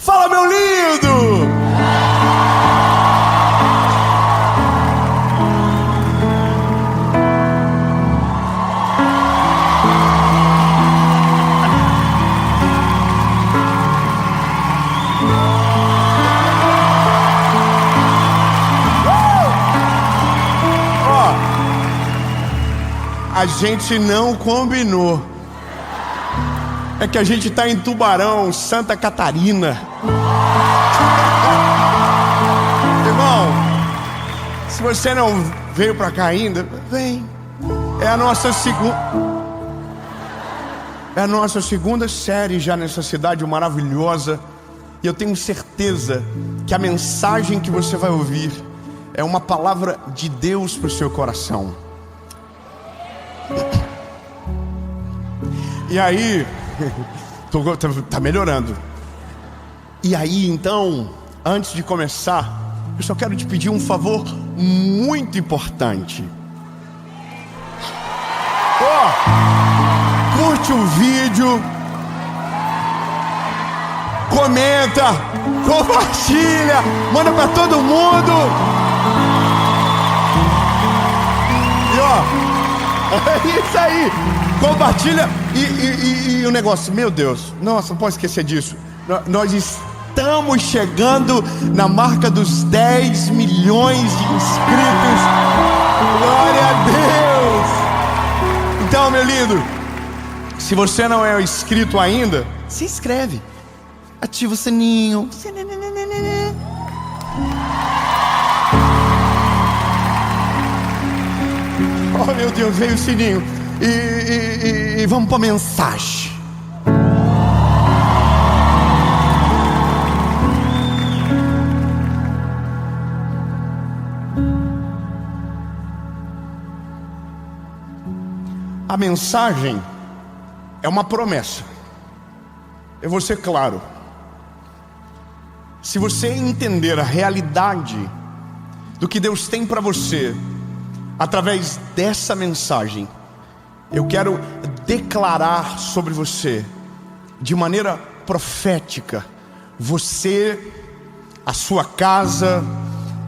Fala, meu lindo! A gente não combinou. É que a gente tá em Tubarão, Santa Catarina. Irmão, se você não veio pra cá ainda, vem. É a nossa segunda série já nessa cidade maravilhosa. E eu tenho certeza que a mensagem que você vai ouvir é uma palavra de Deus pro seu coração. E aí, tá melhorando. E aí, então, antes de começar, eu só quero te pedir um favor muito importante. Curte o vídeo, comenta, compartilha, manda pra todo mundo. E é isso aí, compartilha. E o negócio, meu Deus, nossa, não pode esquecer disso. Nós estamos chegando na marca dos 10 milhões de inscritos. Glória a Deus. Então, meu lindo, se você não é inscrito ainda, se inscreve, ativa o sininho. Oh, meu Deus, veio o sininho. E vamos para a mensagem. A mensagem é uma promessa. Eu vou ser claro. Se você entender a realidade do que Deus tem para você através dessa mensagem, eu quero declarar sobre você, de maneira profética, você, a sua casa,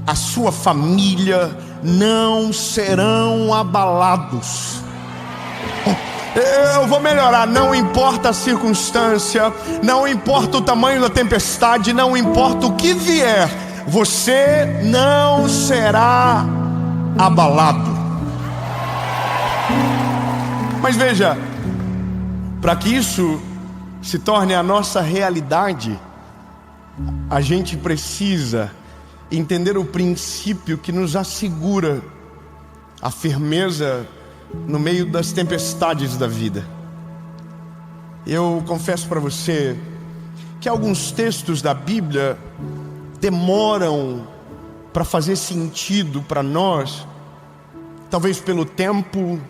a sua família não serão abalados. Eu vou melhorar, não importa a circunstância, não importa o tamanho da tempestade, não importa o que vier, você não será abalado. Mas veja, para que isso se torne a nossa realidade, a gente precisa entender o princípio que nos assegura a firmeza no meio das tempestades da vida. Eu confesso para você que alguns textos da Bíblia demoram para fazer sentido para nós, talvez pelo tempo,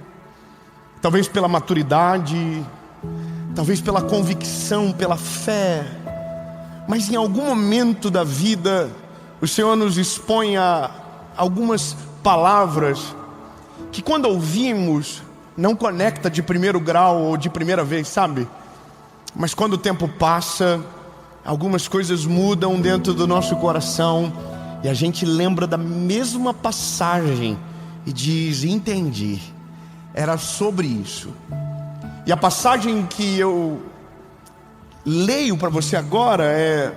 talvez pela maturidade, talvez pela convicção, pela fé. Mas em algum momento da vida, o Senhor nos expõe a algumas palavras que, quando ouvimos, não conecta de primeiro grau ou de primeira vez, sabe? Mas quando o tempo passa, algumas coisas mudam dentro do nosso coração e a gente lembra da mesma passagem e diz: entendi, era sobre isso. E a passagem que eu leio para você agora é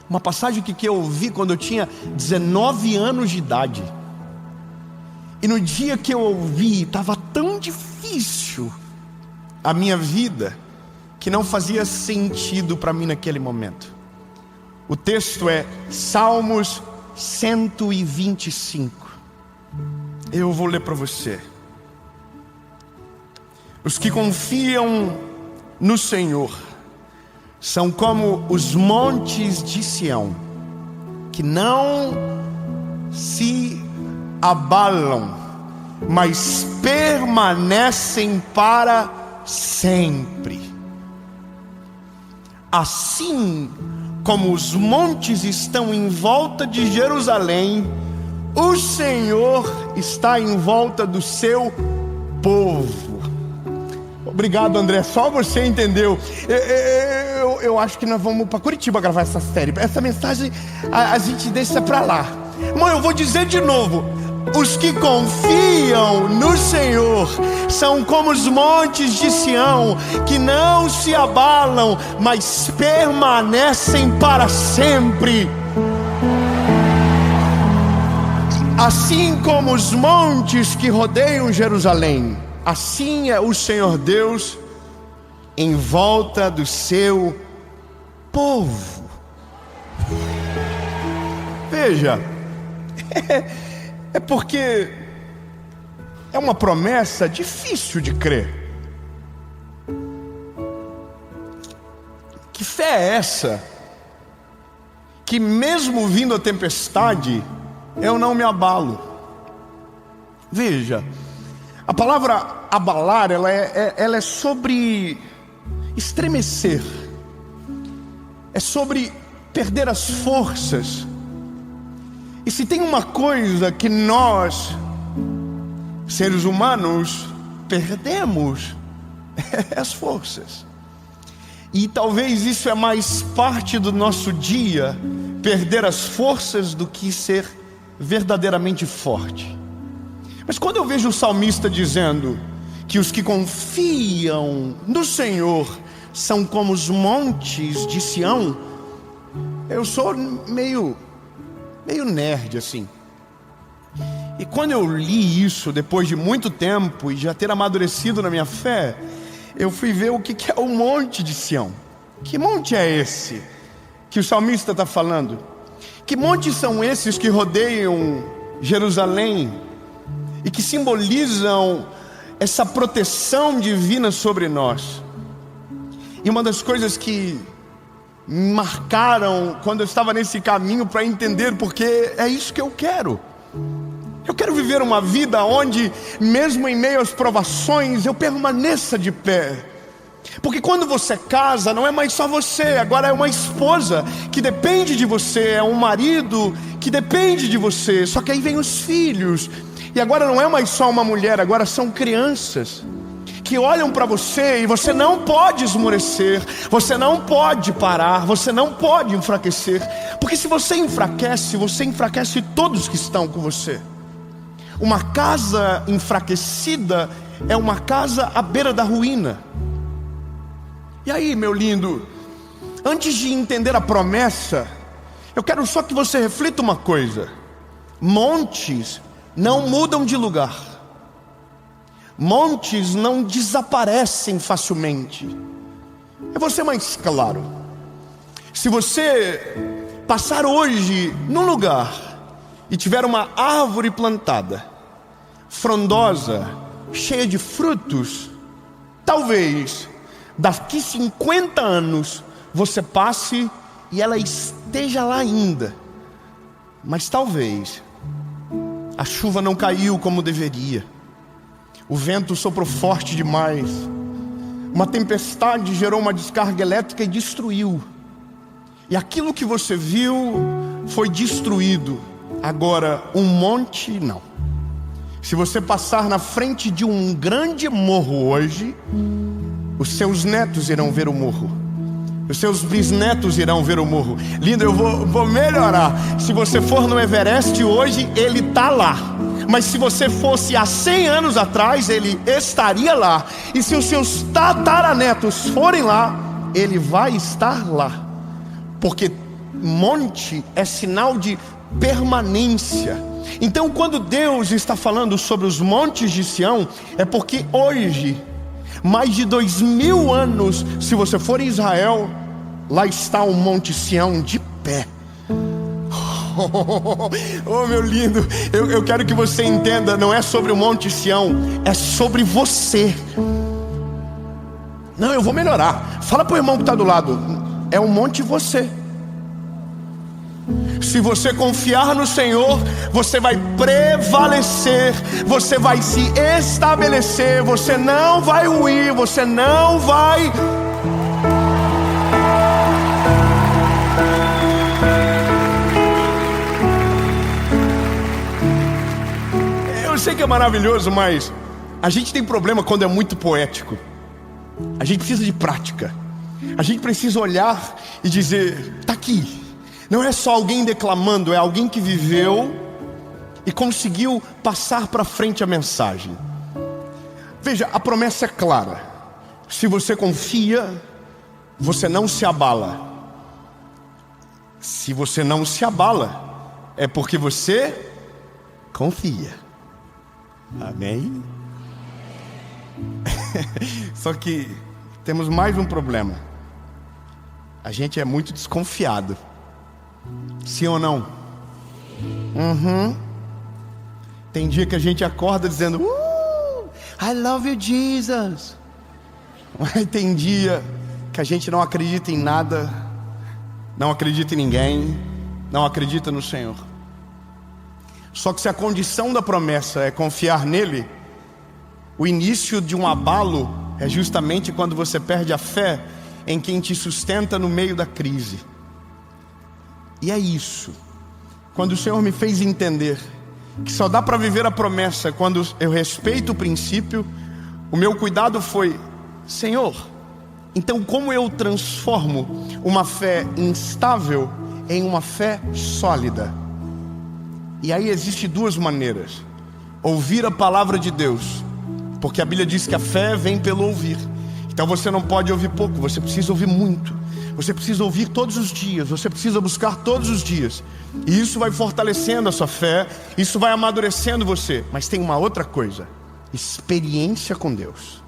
uma passagem que eu ouvi quando eu tinha 19 anos de idade. E no dia que eu ouvi, estava tão difícil a minha vida, que não fazia sentido para mim naquele momento. O texto é Salmos 125. Eu vou ler para você. Os que confiam no Senhor são como os montes de Sião, que não se abalam, mas permanecem para sempre. Assim como os montes estão em volta de Jerusalém, o Senhor está em volta do seu povo, Obrigado, André, só você entendeu. Eu acho que nós vamos para Curitiba gravar essa série. Essa mensagem a gente deixa para lá. Irmão, eu vou dizer de novo: os que confiam no Senhor são como os montes de Sião, que não se abalam, mas permanecem para sempre. Assim como os montes que rodeiam Jerusalém, assim é o Senhor Deus em volta do seu povo. Veja, é porque é uma promessa difícil de crer. Que fé é essa? Que mesmo vindo a tempestade, eu não me abalo. Veja, a palavra abalar, ela é sobre estremecer, é sobre perder as forças. E se tem uma coisa que nós, seres humanos, perdemos, é as forças. E talvez isso é mais parte do nosso dia, perder as forças, do que ser verdadeiramente forte. Mas quando eu vejo o salmista dizendo que os que confiam no Senhor são como os montes de Sião, eu sou meio nerd assim. E quando eu li isso, depois de muito tempo e já ter amadurecido na minha fé, eu fui ver o que é o monte de Sião. Que monte é esse que o salmista está falando? Que montes são esses que rodeiam Jerusalém e que simbolizam essa proteção divina sobre nós? E uma das coisas que me marcaram quando eu estava nesse caminho para entender, porque é isso que eu quero. Eu quero viver uma vida onde, mesmo em meio às provações, eu permaneça de pé. Porque quando você casa, não é mais só você, agora é uma esposa que depende de você, é um marido que depende de você. Só que aí vem os filhos, e agora não é mais só uma mulher, agora são crianças que olham para você, e você não pode esmorecer, você não pode parar, você não pode enfraquecer. Porque se você enfraquece todos que estão com você. Uma casa enfraquecida é uma casa à beira da ruína. E aí, meu lindo, antes de entender a promessa, eu quero só que você reflita uma coisa: montes não mudam de lugar, montes não desaparecem facilmente. Eu vou ser mais claro: se você passar hoje num lugar e tiver uma árvore plantada, frondosa, cheia de frutos, talvez daqui 50 anos você passe e ela esteja lá ainda, mas talvez a chuva não caiu como deveria, o vento soprou forte demais, uma tempestade gerou uma descarga elétrica e destruiu, e aquilo que você viu foi destruído. Agora, um monte não. Se você passar na frente de um grande morro hoje, os seus netos irão ver o morro, os seus bisnetos irão ver o morro. Lindo, eu vou melhorar. Se você for no Everest hoje, ele está lá. Mas se você fosse há 100 anos atrás, ele estaria lá. E se os seus tataranetos forem lá, ele vai estar lá. Porque monte é sinal de permanência. Então, quando Deus está falando sobre os montes de Sião, é porque hoje, mais de 2000 anos, se você for em Israel, lá está o monte Sião de pé. Oh, meu lindo, eu quero que você entenda, não é sobre o monte Sião, é sobre você. Não, eu vou melhorar. Fala para o irmão que está do lado: é um monte você. Se você confiar no Senhor, você vai prevalecer, você vai se estabelecer, você não vai ruir, você não vai... Eu sei que é maravilhoso, mas a gente tem problema quando é muito poético. A gente precisa de prática. A gente precisa olhar e dizer: está aqui. Não é só alguém declamando, é alguém que viveu e conseguiu passar para frente a mensagem. Veja, a promessa é clara. Se você confia, você não se abala. Se você não se abala, é porque você confia. Amém? Só que temos mais um problema. A gente é muito desconfiado. Sim ou não? Tem dia que a gente acorda dizendo: I love you, Jesus. Mas tem dia que a gente não acredita em nada, não acredita em ninguém, não acredita no Senhor. Só que se a condição da promessa é confiar nele, o início de um abalo é justamente quando você perde a fé em quem te sustenta no meio da crise. E é isso. Quando o Senhor me fez entender que só dá para viver a promessa quando eu respeito o princípio, o meu cuidado foi: Senhor, então como eu transformo uma fé instável em uma fé sólida? E aí existe duas maneiras: ouvir a palavra de Deus, porque a Bíblia diz que a fé vem pelo ouvir. Então você não pode ouvir pouco, você precisa ouvir muito. Você precisa ouvir todos os dias, você precisa buscar todos os dias. E isso vai fortalecendo a sua fé, isso vai amadurecendo você. Mas tem uma outra coisa: experiência com Deus.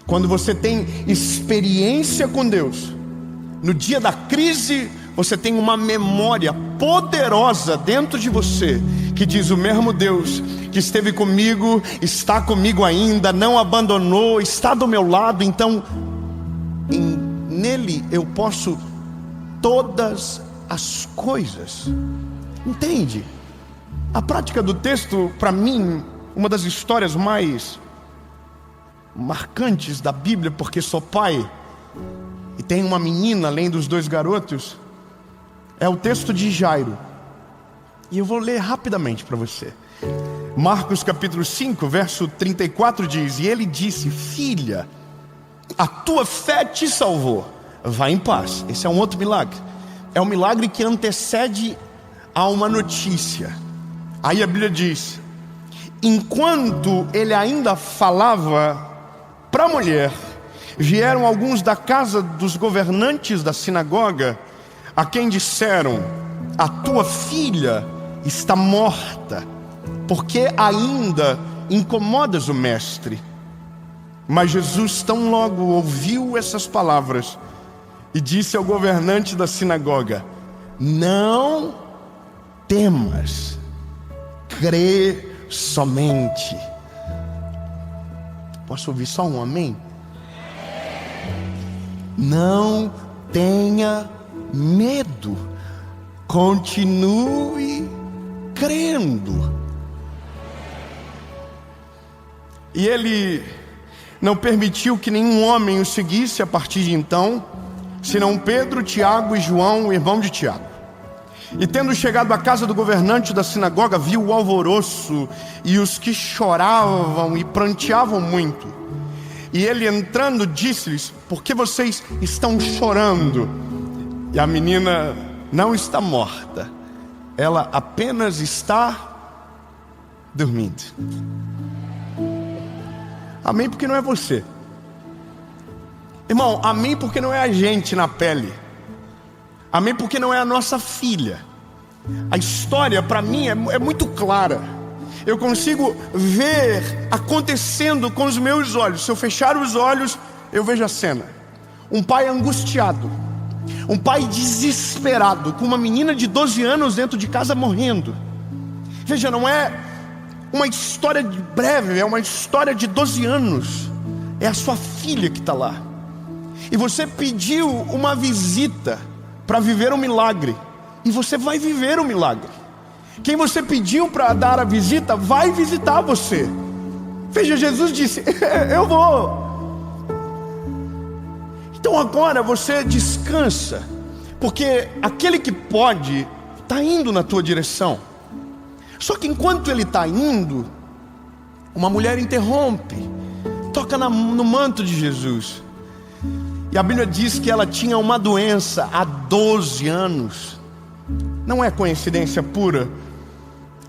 Quando você tem experiência com Deus, no dia da crise, você tem uma memória poderosa dentro de você, que diz: o mesmo Deus que esteve comigo, está comigo ainda, não abandonou, está do meu lado. Então, nele eu posso todas as coisas. Entende? A prática do texto, para mim, uma das histórias mais marcantes da Bíblia, porque sou pai e tenho uma menina além dos dois garotos, é o texto de Jairo. E eu vou ler rapidamente para você. Marcos capítulo 5, verso 34 diz: e ele disse: filha, a tua fé te salvou, vá em paz. Esse é um outro milagre. É um milagre que antecede a uma notícia. Aí a Bíblia diz: enquanto ele ainda falava para a mulher, vieram alguns da casa dos governantes da sinagoga, a quem disseram: a tua filha está morta, porque ainda incomodas o mestre. Mas Jesus tão logo ouviu essas palavras e disse ao governante da sinagoga: não temas, crê somente. Posso ouvir só um amém? Não tenha medo, continue crendo. E ele não permitiu que nenhum homem o seguisse a partir de então, senão Pedro, Tiago e João, o irmão de Tiago. E tendo chegado à casa do governante da sinagoga, viu o alvoroço e os que choravam e pranteavam muito. E ele, entrando, disse-lhes: por que vocês estão chorando? E a menina não está morta, ela apenas está dormindo. Amém, porque não é você. Irmão, amém, porque não é a gente na pele. Amém, porque não é a nossa filha. A história para mim é muito clara. Eu consigo ver acontecendo com os meus olhos. Se eu fechar os olhos, eu vejo a cena. Um pai angustiado, um pai desesperado, com uma menina de 12 anos dentro de casa morrendo. Veja, não é uma história breve, é uma história de 12 anos. É a sua filha que está lá. E você pediu uma visita para viver um milagre. E você vai viver um milagre. Quem você pediu para dar a visita vai visitar você. Veja, Jesus disse: eu vou. Então agora você descansa, porque aquele que pode está indo na tua direção. Só que enquanto ele está indo, uma mulher interrompe, toca toca no manto de Jesus. E a Bíblia diz que ela tinha uma doença há 12 anos. Não é coincidência pura.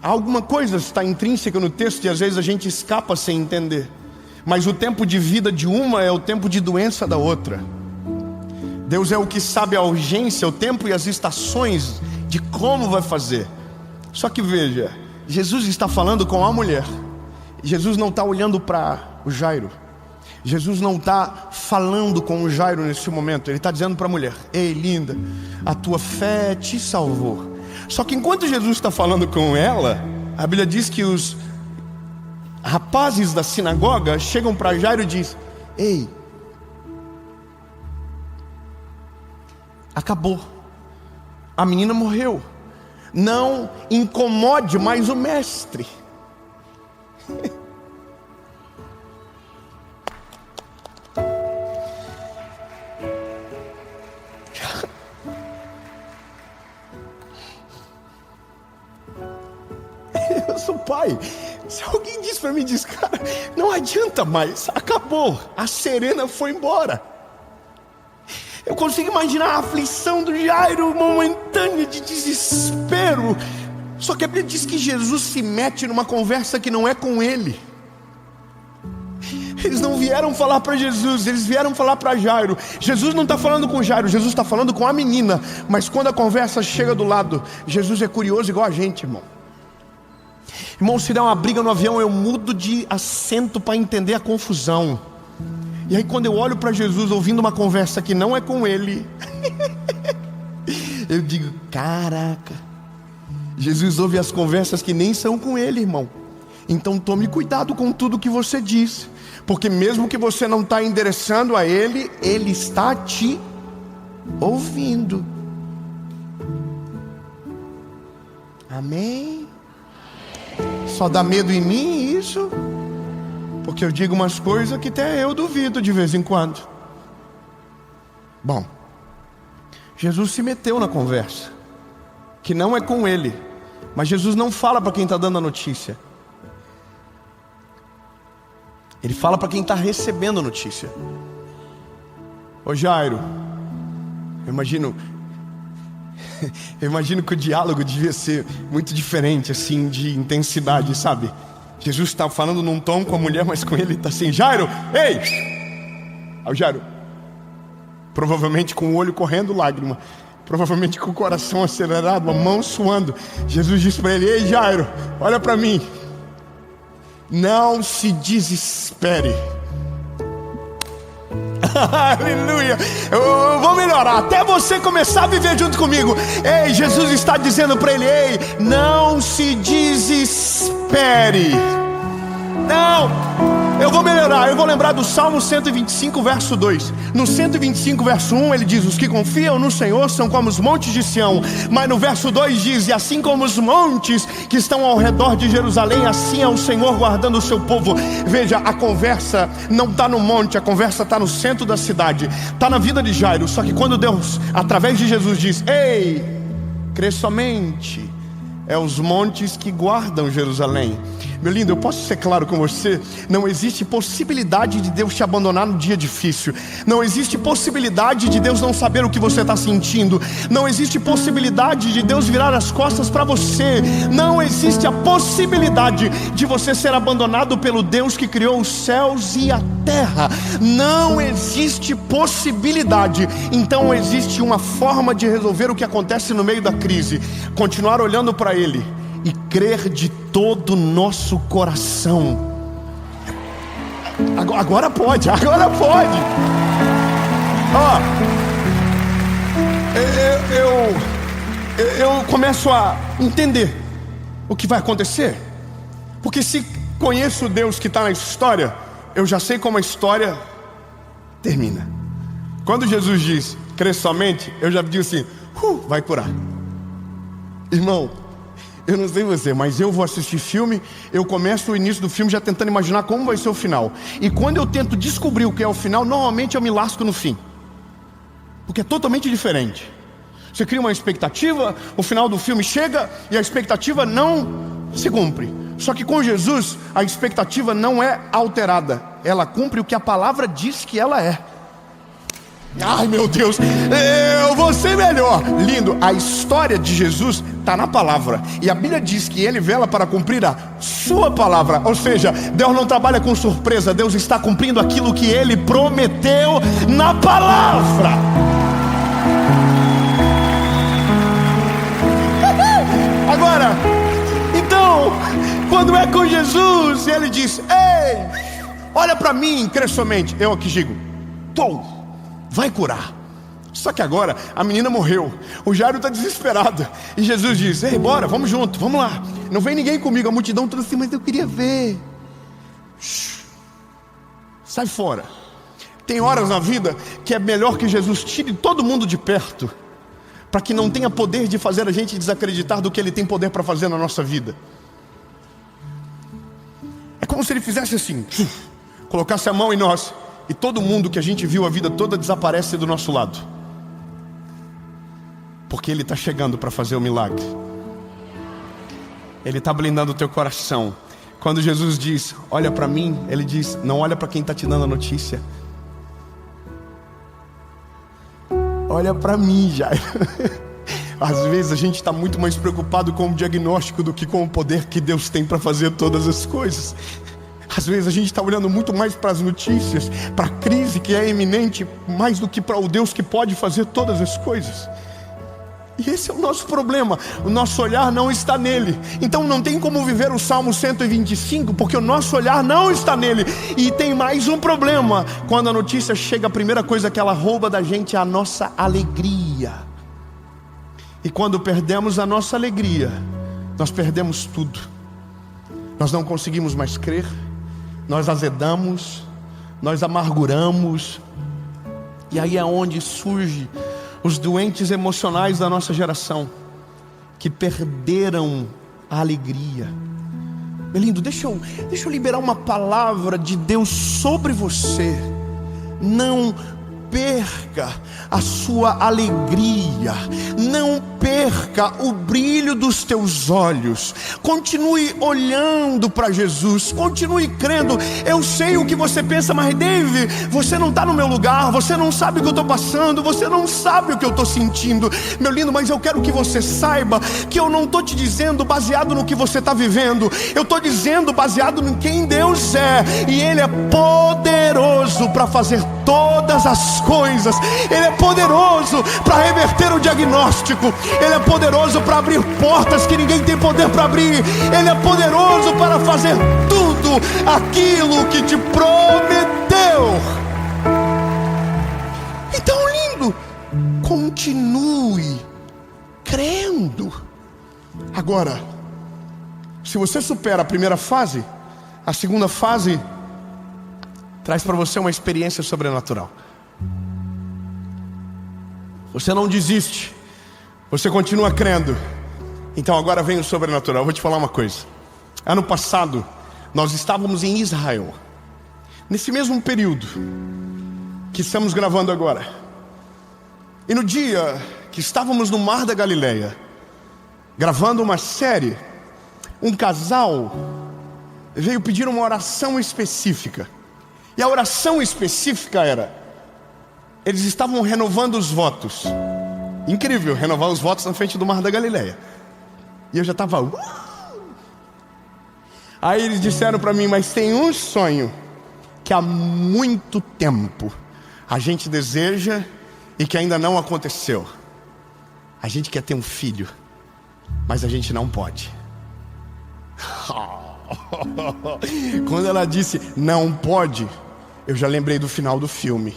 Alguma coisa está intrínseca no texto e às vezes a gente escapa sem entender. Mas o tempo de vida de uma é o tempo de doença da outra. Deus é o que sabe a urgência, o tempo e as estações de como vai fazer. Só que veja, Jesus está falando com a mulher. Jesus não está olhando para o Jairo. Jesus não está falando com o Jairo nesse momento. Ele está dizendo para a mulher: ei, linda, a tua fé te salvou. Só que enquanto Jesus está falando com ela, a Bíblia diz que os rapazes da sinagoga chegam para Jairo e dizem: ei, acabou, a menina morreu, não incomode mais o mestre. Eu sou pai. Se alguém diz para mim, diz: cara, não adianta mais, acabou, a Serena foi embora. Eu consigo imaginar a aflição do Jairo momentânea de desespero. Só que a Bíblia diz que Jesus se mete numa conversa que não é com ele. Eles não vieram falar para Jesus, eles vieram falar para Jairo. Jesus não está falando com Jairo, Jesus está falando com a menina. Mas quando a conversa chega do lado, Jesus é curioso igual a gente, irmão. Irmão, se der uma briga no avião, eu mudo de assento para entender a confusão. E aí quando eu olho para Jesus ouvindo uma conversa que não é com ele, eu digo: caraca, Jesus ouve as conversas que nem são com ele, irmão. Então tome cuidado com tudo que você diz, porque mesmo que você não está endereçando a ele, ele está te ouvindo. Amém? Só dá medo em mim isso? Porque eu digo umas coisas que até eu duvido de vez em quando. Bom, Jesus se meteu na conversa, que não é com ele. Mas Jesus não fala para quem está dando a notícia. Ele fala para quem está recebendo a notícia. Ô Jairo, eu imagino que o diálogo devia ser muito diferente, assim, de intensidade, sabe? Jesus está falando num tom com a mulher, mas com ele está assim: Jairo, ei! Aí o Jairo, provavelmente com o olho correndo lágrima, provavelmente com o coração acelerado, a mão suando. Jesus disse para ele: ei Jairo, olha para mim, não se desespere. Aleluia. Eu vou melhorar até você começar a viver junto comigo. Ei, Jesus está dizendo para ele: ei, não se desespere. Não, eu vou melhorar. Eu vou lembrar do Salmo 125 verso 2. No 125 verso 1 ele diz: os que confiam no Senhor são como os montes de Sião. Mas no verso 2 diz: e assim como os montes que estão ao redor de Jerusalém, assim é o Senhor guardando o seu povo. Veja, a conversa não está no monte, a conversa está no centro da cidade, está na vida de Jairo. Só que quando Deus, através de Jesus, diz: ei, crê somente, é os montes que guardam Jerusalém. Meu lindo, eu posso ser claro com você? Não existe possibilidade de Deus te abandonar no dia difícil. Não existe possibilidade de Deus não saber o que você está sentindo. Não existe possibilidade de Deus virar as costas para você. Não existe a possibilidade de você ser abandonado pelo Deus que criou os céus e a terra. Não existe possibilidade. Então existe uma forma de resolver o que acontece no meio da crise: continuar olhando para Ele e crer de todo o nosso coração. Agora pode. Ó, eu começo a entender o que vai acontecer, porque se conheço o Deus que está na história, eu já sei como a história termina. Quando Jesus diz: crê somente, eu já digo assim: vai curar. Irmão, eu não sei você, mas eu vou assistir filme, eu começo o início do filme já tentando imaginar como vai ser o final. E quando eu tento descobrir o que é o final, normalmente eu me lasco no fim, porque é totalmente diferente. Você cria uma expectativa, o final do filme chega e a expectativa não se cumpre. Só que com Jesus, a expectativa não é alterada, ela cumpre o que a palavra diz que ela é. Ai meu Deus, eu vou ser melhor. Lindo, a história de Jesus está na palavra. E a Bíblia diz que Ele vela para cumprir a sua palavra. Ou seja, Deus não trabalha com surpresa. Deus está cumprindo aquilo que Ele prometeu na palavra. Agora, então, quando é com Jesus, Ele diz: ei, olha para mim, cresça somente. Eu aqui digo: vai curar. Só que agora a menina morreu, o Jairo está desesperado, e Jesus diz: ei, bora, vamos junto, vamos lá. Não vem ninguém comigo, a multidão toda assim: mas eu queria ver. Sai fora. Tem horas na vida que é melhor que Jesus tire todo mundo de perto, para que não tenha poder de fazer a gente desacreditar do que Ele tem poder para fazer na nossa vida. É como se Ele fizesse assim, colocasse a mão em nós, e todo mundo que a gente viu a vida toda desaparece do nosso lado, porque Ele está chegando para fazer o milagre. Ele está blindando o teu coração. Quando Jesus diz: olha para mim, Ele diz: não olha para quem está te dando a notícia, olha para mim, Jairo. Às vezes a gente está muito mais preocupado com o diagnóstico do que com o poder que Deus tem para fazer todas as coisas. Às vezes a gente está olhando muito mais para as notícias, para a crise que é iminente, mais do que para o Deus que pode fazer todas as coisas. E esse é o nosso problema, o nosso olhar não está nele. Então não tem como viver o Salmo 125, porque o nosso olhar não está nele. E tem mais um problema: quando a notícia chega, a primeira coisa que ela rouba da gente é a nossa alegria. E quando perdemos a nossa alegria, nós perdemos tudo. Nós não conseguimos mais crer, nós azedamos, nós amarguramos. E aí é onde surge os doentes emocionais da nossa geração, que perderam a alegria. Meu lindo, deixa eu liberar uma palavra de Deus sobre você. Não perca a sua alegria, não perca o brilho dos teus olhos. Continue olhando para Jesus, continue crendo. Eu sei o que você pensa, mas Dave, você não está no meu lugar, você não sabe o que eu estou passando, você não sabe o que eu estou sentindo. Meu lindo, mas eu quero que você saiba que eu não estou te dizendo baseado no que você está vivendo, eu estou dizendo baseado em quem Deus é. E Ele é poderoso para fazer todas as coisas. Ele é poderoso para reverter o diagnóstico. Ele é poderoso para abrir portas que ninguém tem poder para abrir. Ele é poderoso para fazer tudo aquilo que te prometeu. Então, lindo, continue crendo. Agora, se você supera a primeira fase, a segunda fase traz para você uma experiência sobrenatural. Você não desiste, você continua crendo. Então agora vem o sobrenatural. Eu vou te falar uma coisa. Ano passado nós estávamos em Israel, nesse mesmo período que estamos gravando agora. E no dia que estávamos no Mar da Galileia, gravando uma série, um casal veio pedir uma oração específica. E a oração específica era: eles estavam renovando os votos. Incrível, renovar os votos na frente do Mar da Galileia. E eu já estava... Aí eles disseram para mim: mas tem um sonho que há muito tempo a gente deseja e que ainda não aconteceu. A gente quer ter um filho, mas a gente não pode. Quando ela disse não pode, eu já lembrei do final do filme.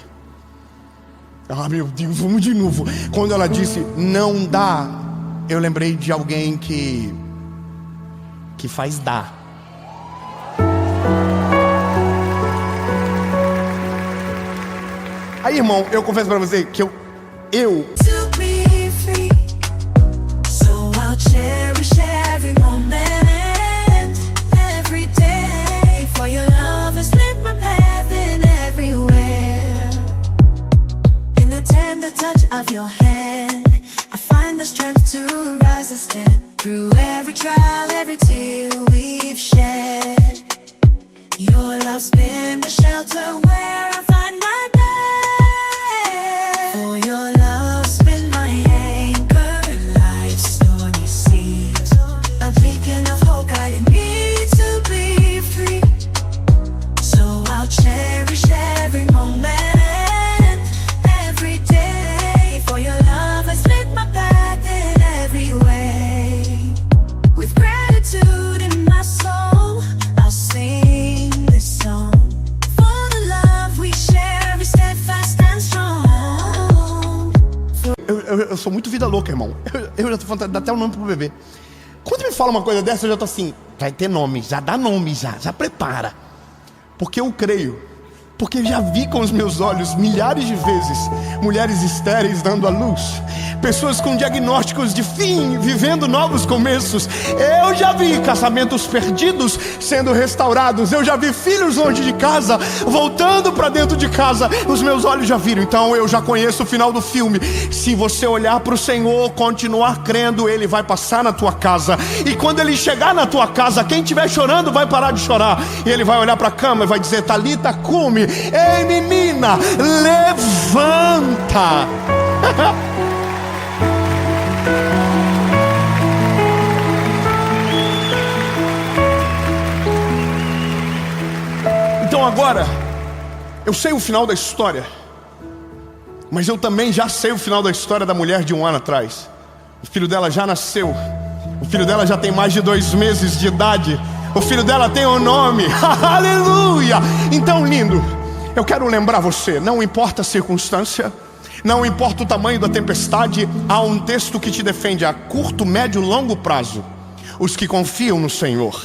Ah, meu Deus, vamos de novo. Quando ela disse não dá, eu lembrei de alguém que faz dar. Aí, irmão, eu confesso pra você que eu of your hand, I find the strength to rise and stand through every trial, every tear we've shed. Your love's been the shelter where I find my bed. For your love's been my anchor in life's stormy seas, a beacon of hope guiding me to be free. So I'll cherish every moment, every day. For your love has lit my path in every way. With gratitude in my soul, I'll sing this song. For the love we share is steadfast and strong. Eu sou muito vida louca, irmão. Eu já tô falando, dá até um nome pro bebê. Quando me fala uma coisa dessa, eu já tô assim, vai ter nome, já dá nome, já prepara. Porque eu creio, porque já vi com os meus olhos milhares de vezes mulheres estéreis dando à luz, pessoas com diagnósticos de fim, vivendo novos começos. Eu já vi casamentos perdidos sendo restaurados. Eu já vi filhos longe de casa voltando para dentro de casa. Os meus olhos já viram. Então eu já conheço o final do filme. Se você olhar para o Senhor, continuar crendo, Ele vai passar na tua casa. E quando Ele chegar na tua casa, quem estiver chorando vai parar de chorar. E Ele vai olhar para a cama e vai dizer: Talita cumi, ei menina, levanta. Então agora, eu sei o final da história, mas eu também já sei o final da história da mulher de 1 ano atrás. O filho dela já nasceu, o filho dela já tem mais de 2 meses de idade, o filho dela tem um nome. Aleluia! Então, lindo, eu quero lembrar você, não importa a circunstância, não importa o tamanho da tempestade, há um texto que te defende a curto, médio, longo prazo. Os que confiam no Senhor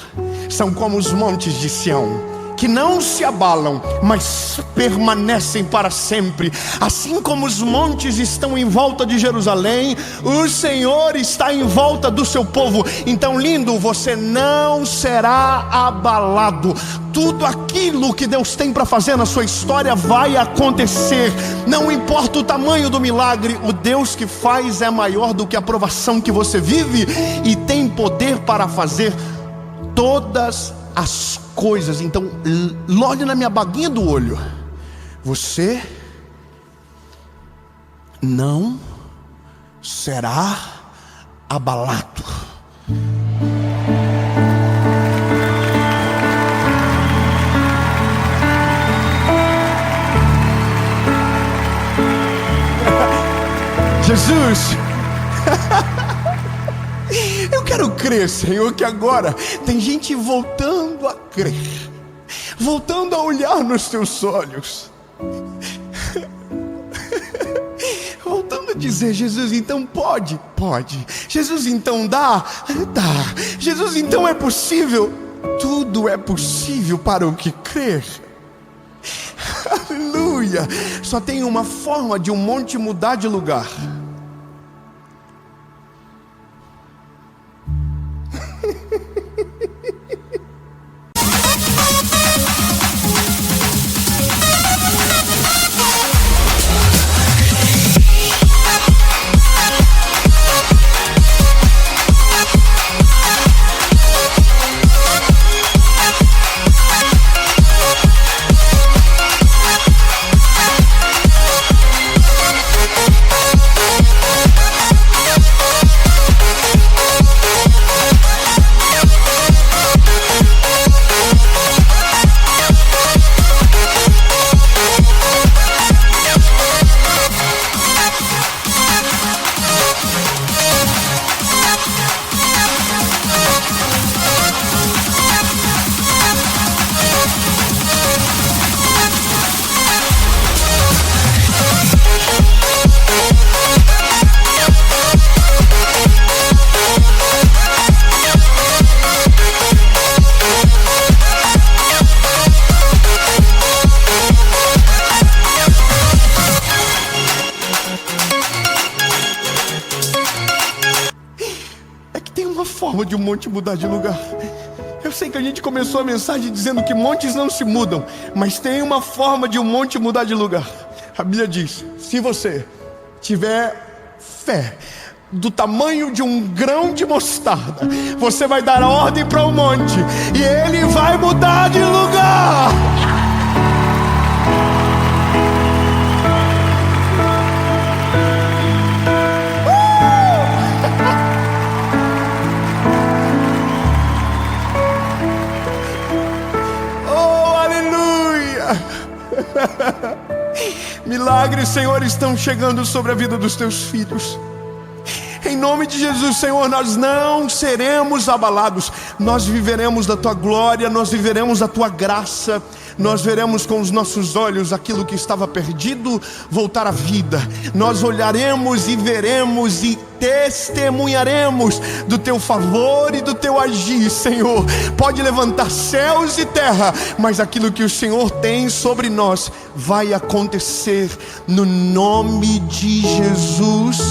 são como os montes de Sião, que não se abalam, mas permanecem para sempre. Assim como os montes estão em volta de Jerusalém, o Senhor está em volta do seu povo. Então, lindo, você não será abalado. Tudo aquilo que Deus tem para fazer na sua história vai acontecer. Não importa o tamanho do milagre, o Deus que faz é maior do que a provação que você vive e tem poder para fazer todas as coisas. Então, olhe na minha baguinha do olho. Você não será abalado. Jesus, eu quero crer, Senhor, que agora tem gente voltando a crer, voltando a olhar nos teus olhos, voltando a dizer: Jesus, então pode. Jesus, então dá. Jesus, então é possível. Tudo é possível para o que crer. Aleluia. Só tem uma forma de um monte mudar de lugar. Forma de um monte mudar de lugar. Eu sei que a gente começou a mensagem dizendo que montes não se mudam, mas tem uma forma de um monte mudar de lugar. A Bíblia diz: se você tiver fé, do tamanho de um grão de mostarda. Você vai dar ordem para o monte e ele vai mudar de lugar. Oh, aleluia! Milagres, Senhor, estão chegando sobre a vida dos teus filhos. Em nome de Jesus, Senhor, nós não seremos abalados. Nós viveremos da Tua glória, nós viveremos da Tua graça. Nós veremos com os nossos olhos aquilo que estava perdido voltar à vida. Nós olharemos e veremos e testemunharemos do Teu favor e do Teu agir, Senhor. Pode levantar céus e terra, mas aquilo que o Senhor tem sobre nós vai acontecer no nome de Jesus.